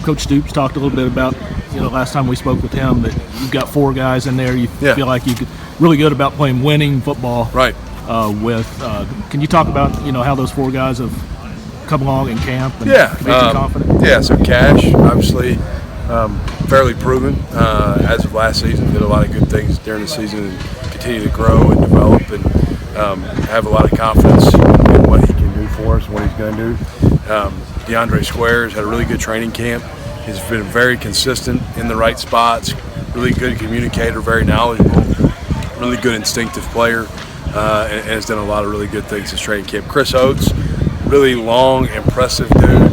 Coach Stoops talked a little bit about, last time we spoke with him, that you've got 4 guys in there. You feel like you could really good about playing winning football. Right. Can you talk about, how those 4 guys have come along in camp and make you confident? Yeah, so Cash, obviously, fairly proven as of last season. Did a lot of good things during the season and continue to grow and develop and have a lot of confidence in what he can do for us, what he's going to do. DeAndre Squares had a really good training camp. He's been very consistent in the right spots, really good communicator, very knowledgeable, really good instinctive player, and has done a lot of really good things this training camp. Chris Oates, really long, impressive dude.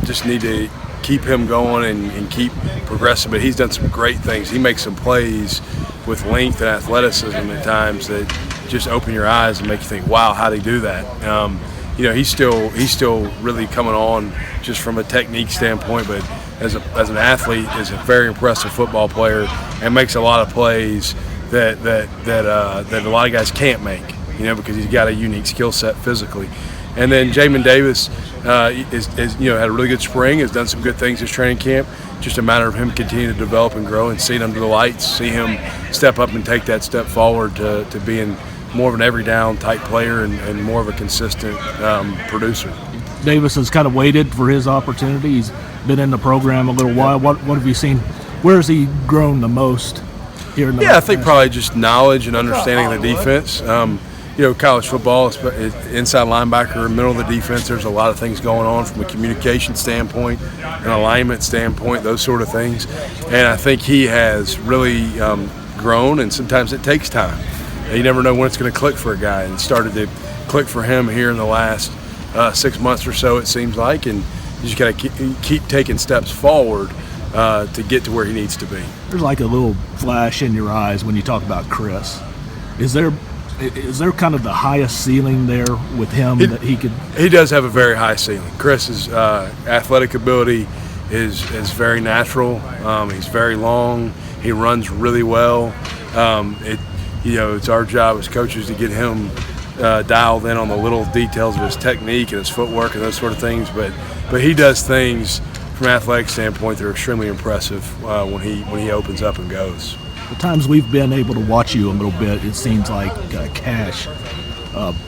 Just need to keep him going and keep progressing, but he's done some great things. He makes some plays with length and athleticism at times that just open your eyes and make you think, wow, how'd he do that? He's still really coming on just from a technique standpoint, but as an athlete, is a very impressive football player and makes a lot of plays that a lot of guys can't make, because he's got a unique skill set physically. And then Jamin Davis is had a really good spring, has done some good things this training camp. Just a matter of him continuing to develop and grow and see it under the lights, see him step up and take that step forward to being more of an every down type player and more of a consistent producer. Davis has kind of waited for his opportunity. He's been in the program a little while. What have you seen? Where has he grown the most here in the I think probably just knowledge and understanding of the defense. College football, inside linebacker, middle of the defense, there's a lot of things going on from a communication standpoint, an alignment standpoint, those sort of things. And I think he has really grown, and sometimes it takes time. You never know when it's going to click for a guy, and it started to click for him here in the last 6 months or so, it seems like, and you just got to keep taking steps forward to get to where he needs to be. There's like a little flash in your eyes when you talk about Chris. Is there kind of the highest ceiling there with him that he could? He does have a very high ceiling. Chris's athletic ability is very natural. He's very long. He runs really well. It's our job as coaches to get him dialed in on the little details of his technique and his footwork and those sort of things. But he does things from an athletic standpoint that are extremely impressive when he opens up and goes. The times we've been able to watch you a little bit, it seems like Cash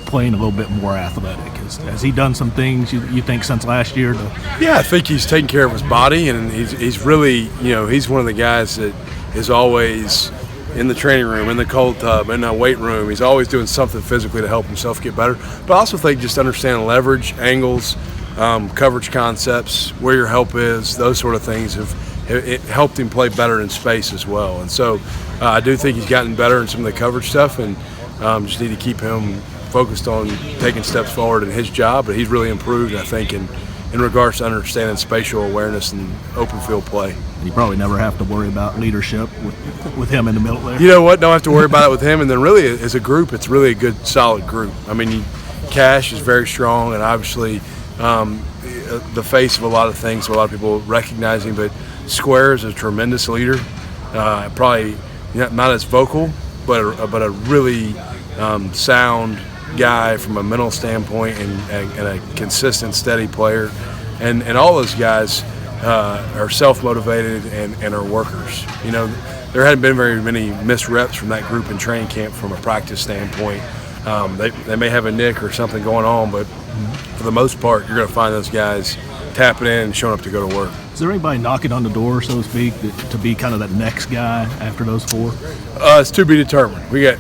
playing a little bit more athletic. Has he done some things you think since last year? Yeah, I think he's taking care of his body, and he's really, he's one of the guys that is always in the training room, in the cold tub, in the weight room. He's always doing something physically to help himself get better. But I also think just understanding leverage, angles, coverage concepts, where your help is, those sort of things it helped him play better in space as well. And so I do think he's gotten better in some of the coverage stuff, and just need to keep him focused on taking steps forward in his job. But he's really improved, I think, in regards to understanding spatial awareness and open field play. And you probably never have to worry about leadership with him in the middle there. You know what? Don't have to worry about it with him. And then really, as a group, it's really a good, solid group. I mean, Cash is very strong, and obviously the face of a lot of things, so a lot of people recognize him. But Squares is a tremendous leader, probably not as vocal, but a really sound guy from a mental standpoint and a consistent, steady player. And all those guys are self-motivated and are workers. There hadn't been very many missed reps from that group in training camp from a practice standpoint. They may have a nick or something going on, but for the most part, you're going to find those guys tapping in and showing up to go to work. Is there anybody knocking on the door, so to speak, to be kind of that next guy after those 4? It's to be determined. We got,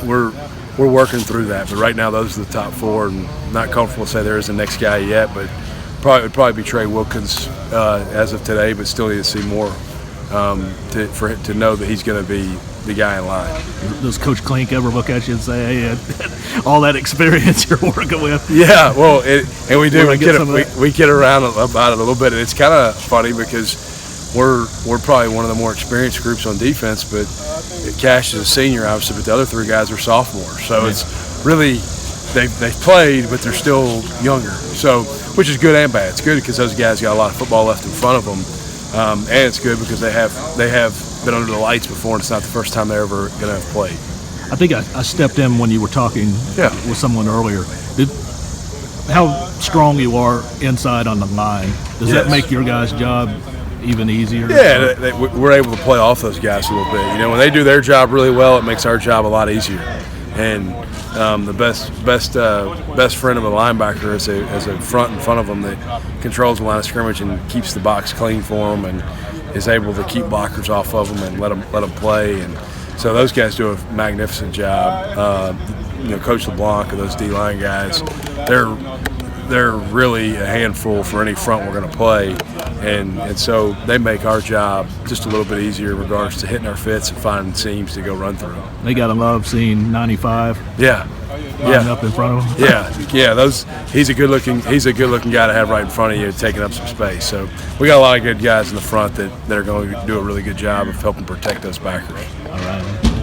we're working through that, but right now those are the top 4, and not comfortable to say there is a next guy yet, but it would probably be Trey Wilkins as of today, but still need to see more for him to know that he's going to be the guy in line. Does Coach Klink ever look at you and say, hey, all that experience you're working with? Yeah, well, and we do. We get around about it a little bit, and it's kind of funny because we're probably one of the more experienced groups on defense, but Cash is a senior, obviously, but the other 3 guys are sophomores. So it's really they've played, but they're still younger. So, which is good and bad. It's good because those guys got a lot of football left in front of them, and it's good because they have been under the lights before, and it's not the first time they're ever going to have played. I think I stepped in when you were talking with someone earlier. how strong you are inside on the line. Does that Yes. make your guys' job even easier? Yeah, we're able to play off those guys a little bit. You know, when they do their job really well, it makes our job a lot easier. And the best friend of a linebacker is a front in front of them that controls the line of scrimmage and keeps the box clean for them and is able to keep blockers off of them and let them play. And so those guys do a magnificent job. You know, Coach LeBlanc and those D-line guys, they're really a handful for any front we're going to play. And so they make our job just a little bit easier in regards to hitting our fits and finding seams to go run through. They got to love seeing 95 Yeah. lining up in front of them. Yeah. He's a good looking guy to have right in front of you, taking up some space. So we got a lot of good guys in the front that are going to do a really good job of helping protect those backers. All right.